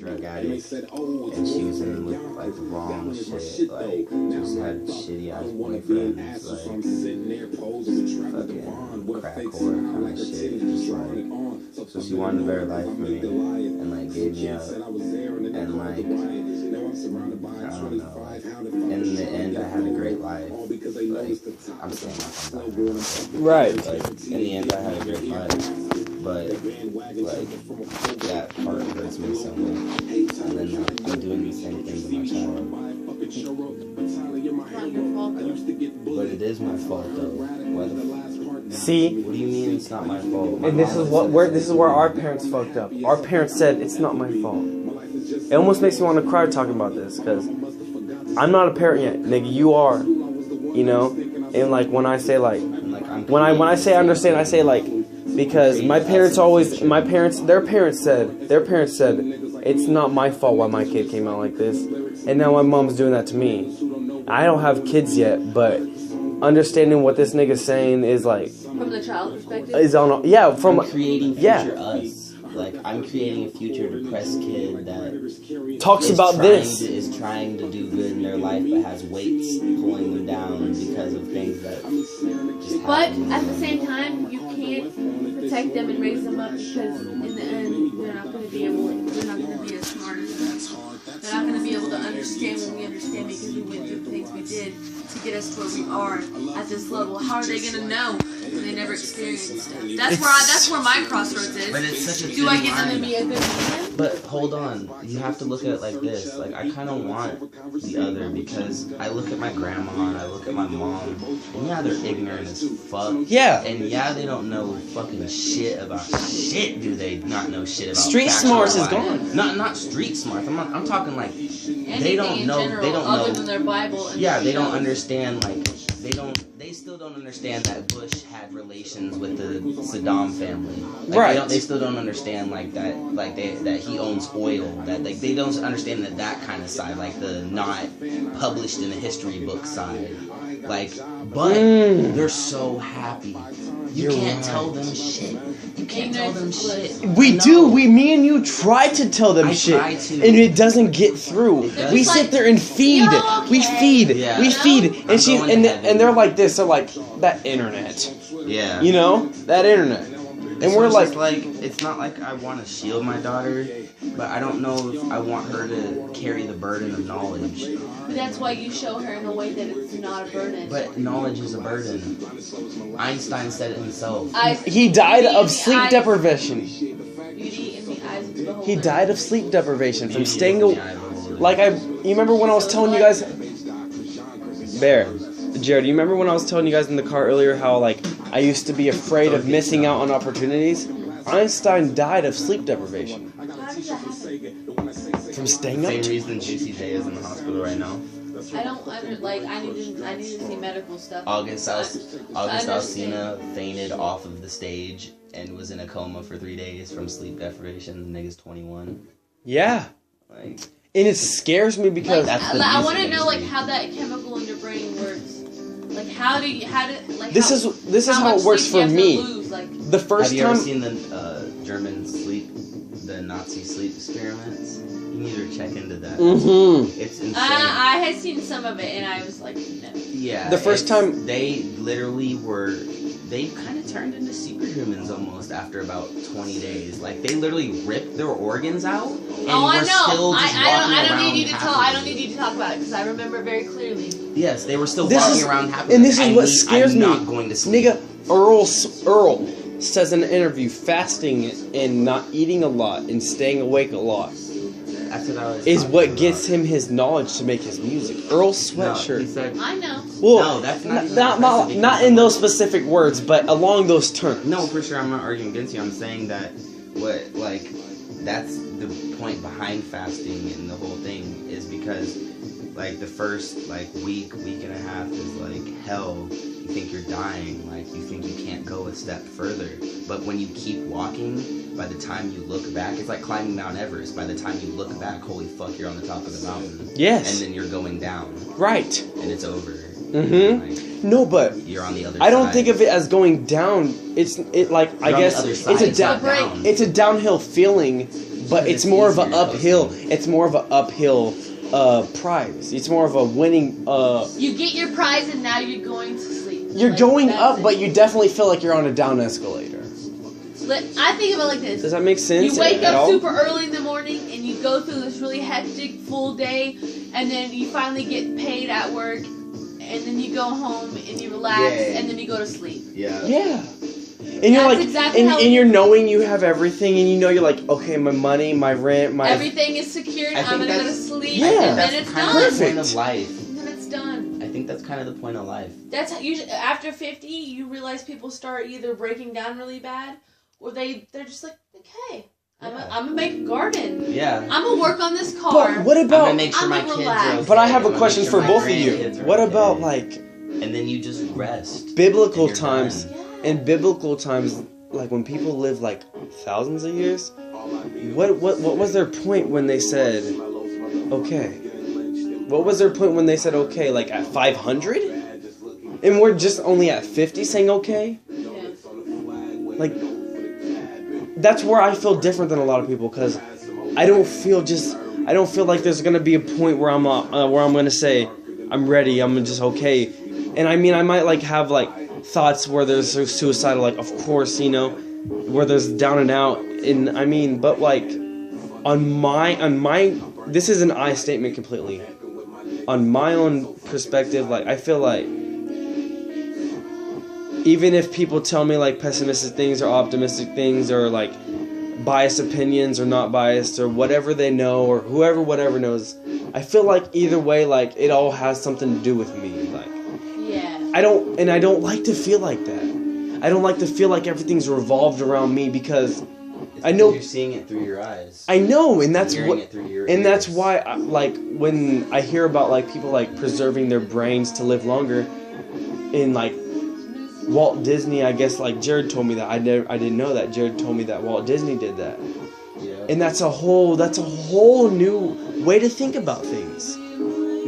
drug addict, and she was in with like the wrong shit, like just had shitty ass boyfriends, like fucking crack whore kind of shit, just like, so she wanted a better life for me, and like gave me up, and like, I don't know, like, in the end I had a great life, like, I'm saying right, like, in the end I had a great life, but like, that part hurts me so much, and then I'm doing the same thing to my child. But it is my fault though. See? What do you mean it's not my fault? And this is where our parents fucked up. Our parents said it's not my fault. It almost makes me want to cry talking about this, because I'm not a parent yet, nigga. You are, you know. And like when I say like, when I say I understand, I say like, because their parents said it's not my fault why my kid came out like this, and now my mom's doing that to me. I don't have kids yet, but understanding what this nigga's saying is like, from the child perspective, I'm creating future us. Like, I'm creating a future depressed kid that talks about this. Is trying to do good in their life, but has weights pulling them down because of things that just but happen. at the same time, you can't protect them and raise them up, because in the end, they're not going to be as smart as us. They're not going to be able to understand what we understand, because we went through the things we did to get us to where we are at this level. How are they going to know when they never experienced stuff? That's where my crossroads is. But it's such a Do I get them to be a good man? But hold on, you have to look at it like this. Like, I kind of want the other, because I look at my grandma and I look at my mom, and yeah, they're ignorant as fuck. Yeah. And yeah, they don't know fucking shit about shit. Do they not know shit about street smarts is gone? Not street smarts. I'm talking like they don't know. General, they don't other know. than their Bible. And Yeah, they don't understand. Like they still don't understand that Bush had relations with the Saddam family. Like, right. They still don't understand like that. Like that he owns oil. That like they don't understand that kind of side. Like the not published in a history book side. Like, but they're so happy. You can't tell them shit. You can't tell them shit. We do. Me and you try to tell them shit, try to. and it doesn't get through. We sit there and feed. We feed. Yeah. We feed, and they're like this. They're like that internet. Yeah. You know that internet, and we're like, it's not like I want to shield my daughter, but I don't know if I want her to carry the burden of knowledge. But that's why you show her in a way that it's not a burden. But knowledge is a burden. Einstein said it himself. He died of sleep deprivation. Beauty in the eyes of the beholder. He died of sleep deprivation from staying away. You remember when I was telling you guys, Jared, you remember when I was telling you guys in the car earlier how like I used to be afraid of missing out on opportunities? Einstein died of sleep deprivation. How did that happen? From staying up. Same reason Juicy J is in the hospital right now. I need to see medical stuff. August Alsina fainted off of the stage and was in a coma for 3 days from sleep deprivation. The nigga's 21. Yeah. Like, and it scares me because I want to know like how that chemical in your brain works. Like this is how it works for me. The first have you time. ever seen the German the Nazi sleep experiments? You need to check into that. Mm-hmm. It's insane. I had seen some of it and I was like, no. Yeah. The first time they literally they kind of turned into superhumans almost after about 20 days. Like they literally ripped their organs out. And I know. Still just I don't need you to tell. I don't need you to talk about it because I remember very clearly. Yes, they were still walking around happy. And this is what scares me. I'm not going to sleep. Nigga, Earl says in an interview, fasting and not eating a lot and staying awake a lot is what gets him his knowledge to make his music. Earl Sweatshirt. No, he said, I know. Well, no, that's not in those specific words, but along those terms. No, for sure, I'm not arguing against you. I'm saying that that's the point behind fasting and the whole thing is because like the first week and a half is like hell. You think you're dying, like you think you can't go a step further. But when you keep walking, by the time you look back, it's like climbing Mount Everest. By the time you look back, holy fuck, you're on the top of the mountain. Yes. And then you're going down. Right. And it's over. Mm-hmm. Like, no, but you're on the other I don't side. think of it as going down. It's a downhill feeling but it's more of an uphill. It's more of an uphill prize. It's more of a winning. You get your prize, and now you're going to sleep. You're going up, but you definitely feel like you're on a down escalator. I think of it like this. Does that make sense? You wake up super early in the morning, and you go through this really hectic full day, and then you finally get paid at work, and then you go home and you relax, and then you go to sleep. Yeah. Yeah. And you're like, exactly and you're knowing you have everything, and you know you're like, okay, my money, my rent, my everything is secured. I'm gonna go to sleep, yeah, and then it's done. That's the point of life. And then it's done. I think that's kind of the point of life. That's how usually after 50, you realize people start either breaking down really bad, or they're just like, okay, I'm gonna make a garden. Yeah. I'm gonna work on this car. But what about? I'm gonna make sure my kids are okay. But I have a question for both of you. What about like? And then you just rest. Biblical times. In biblical times, like when people live like thousands of years, what was their point when they said, okay? What was their point when they said okay? Like at 500, and we're just only at 50 saying okay? Like that's where I feel different than a lot of people because I don't feel like there's gonna be a point where I'm gonna say I'm ready. I'm just okay. And I mean, I might like have like thoughts where there's suicidal, like of course, you know, where there's down and out. And I mean, but like on my, this is an I statement completely. On my own perspective, like I feel like even if people tell me like pessimistic things or optimistic things or like biased opinions or not biased or whatever they know or whatever knows, I feel like either way, like it all has something to do with me. Like I don't like to feel like that. I don't like to feel like everything's revolved around me because I know you're seeing it through your eyes. I know, and that's what, it through your and ears. that's why, like when I hear about like people like preserving their brains to live longer, in like Walt Disney, I guess like Jared told me that I didn't know that Jared told me that Walt Disney did that, and that's a whole new way to think about things.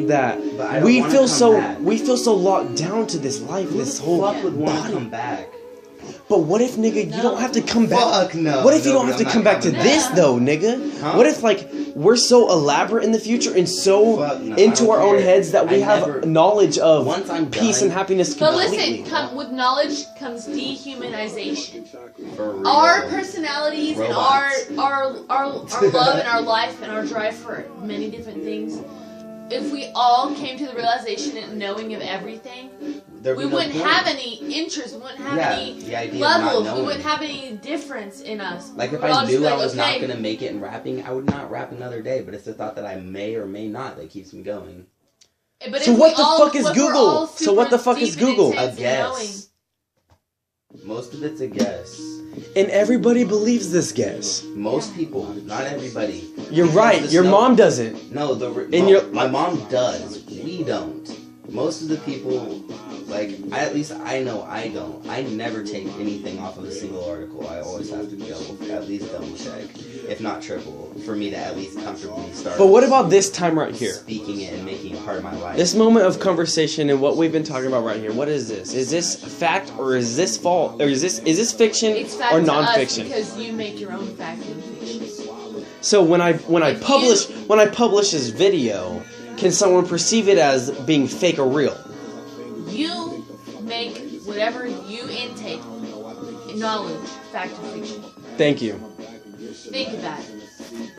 That we feel so locked down to this life, this whole would want body. to come back? But what if, nigga, you don't have to come back? Fuck no. What if you don't have to come back to this, though, nigga? Huh? What if, like, we're so elaborate in the future and so into our own heads that we have knowledge of peace and happiness completely? But listen, with knowledge comes dehumanization. For real. Our personalities Robots. and our love and our life and our drive for many different things. If we all came to the realization and knowing of everything, we wouldn't have any interest. We wouldn't have any levels. We wouldn't have any difference in us. Like if I knew I was not going to make it in rapping, I would not rap another day. But it's the thought that I may or may not that keeps me going. But so what the fuck is Google? So what the fuck is Google? A guess. Most of it's a guess. And everybody believes this guess. Most people, not everybody. You're right. Your mom doesn't. No, my mom does. We don't. Most of the people, like, I know I don't. I never take anything off of a single article. I always have to at least double check, if not triple, for me to at least comfortably start. But what about this time right here? Speaking it and making it part of my life. This moment of conversation and what we've been talking about right here. What is this? Is this fact or is this false? Or is this fiction or nonfiction? Because you make your own fact and fiction. So when I publish this video, can someone perceive it as being fake or real? You make whatever you intake knowledge, fact or fiction. Thank you. Think about it.